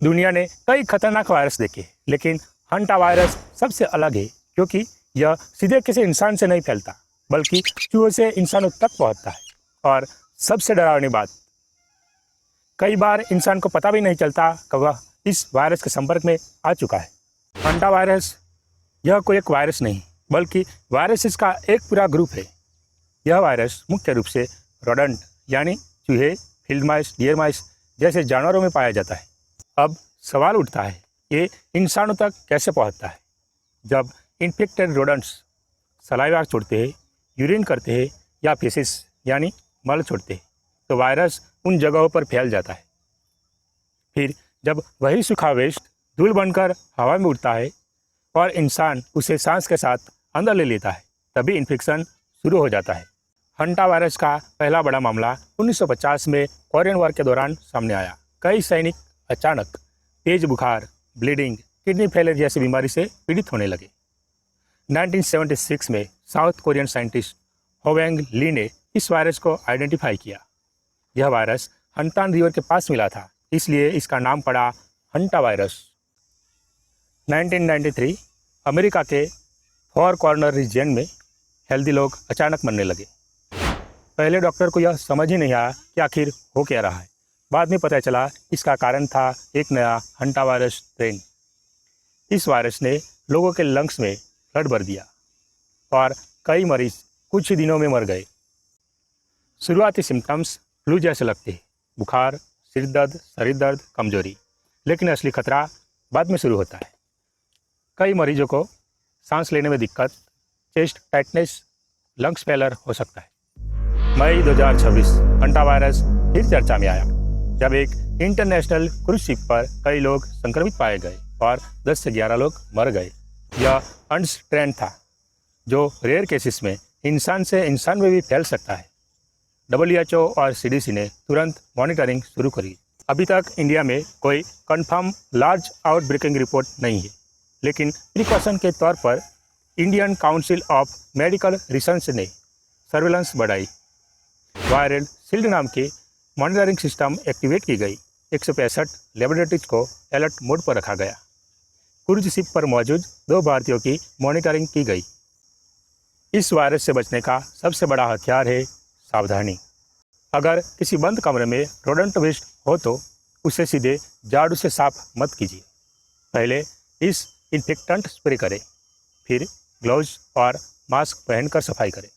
दुनिया ने कई खतरनाक वायरस देखे, लेकिन हंटा वायरस सबसे अलग है क्योंकि यह सीधे किसी इंसान से नहीं फैलता बल्कि चूहों से इंसानों तक पहुंचता है। और सबसे डरावनी बात, कई बार इंसान को पता भी नहीं चलता कि वह इस वायरस के संपर्क में आ चुका है। हंटा वायरस यह कोई एक वायरस नहीं बल्कि वायरसेस का एक पूरा ग्रुप है। यह वायरस मुख्य रूप से रोडेंट यानी चूहे, फील्ड माइस, डियर माइस जैसे जानवरों में पाया जाता है। अब सवाल उठता है, ये इंसानों तक कैसे पहुंचता है? जब इन्फेक्टेड रोडेंट्स सलाइवा छोड़ते हैं, यूरिन करते हैं या फेसिस यानी मल छोड़ते हैं तो वायरस उन जगहों पर फैल जाता है। फिर जब वही सूखा वेस्ट धूल बनकर हवा में उड़ता है और इंसान उसे सांस के साथ अंदर ले लेता है, तभी इन्फेक्शन शुरू हो जाता है। हंटा वायरस का पहला बड़ा मामला 1950 में कोरियन वॉर के दौरान सामने आया। कई सैनिक अचानक तेज बुखार, ब्लीडिंग, किडनी फेलियर जैसी बीमारी से पीड़ित होने लगे। 1976 में साउथ कोरियन साइंटिस्ट होवेंग ली ने इस वायरस को आइडेंटिफाई किया। यह वायरस हंटान रिवर के पास मिला था, इसलिए इसका नाम पड़ा हंटा वायरस। 1993 अमेरिका के फोर कॉर्नर रीजन में हेल्दी लोग अचानक मरने लगे। पहले डॉक्टर को यह समझ ही नहीं आया कि आखिर हो क्या रहा है। बाद में पता चला इसका कारण था एक नया हंटा वायरस स्ट्रेन। इस वायरस ने लोगों के लंग्स में ब्लड भर दिया और कई मरीज कुछ ही दिनों में मर गए। शुरुआती सिम्टम्स फ्लू जैसे लगते हैं, बुखार, सिर दर्द, शरीर दर्द, कमजोरी। लेकिन असली खतरा बाद में शुरू होता है। कई मरीजों को सांस लेने में दिक्कत, चेस्ट टाइटनेस, लंग्स फेलर हो सकता है। मई 2026 हंटा वायरस फिर चर्चा में आया जब एक इंटरनेशनल क्रूज शिप पर कई लोग संक्रमित पाए गए और 10 से 11 लोग मर गए। यह अनस्ट्रेन था जो रेयर केसेस में इंसान से इंसान में भी फैल सकता है। WHO और CDC ने तुरंत मॉनिटरिंग शुरू करी। अभी तक इंडिया में कोई कंफर्म लार्ज आउटब्रेकिंग रिपोर्ट नहीं है, लेकिन प्रिकॉशन के तौर पर Indian council of medical research ने सर्वेलेंस बढ़ाई। वायरल शील्ड नाम के मॉनिटरिंग सिस्टम एक्टिवेट की गई। 165 लेबोरेटरीज को अलर्ट मोड पर रखा गया। क्रूज शिप पर मौजूद 2 भारतीयों की मॉनिटरिंग की गई। इस वायरस से बचने का सबसे बड़ा हथियार है सावधानी। अगर किसी बंद कमरे में रोडेंट वेस्ट हो तो उसे सीधे झाड़ू से साफ मत कीजिए। पहले इस इन्फेक्टेंट स्प्रे करें, फिर ग्लव्स और मास्क पहनकर सफाई करें।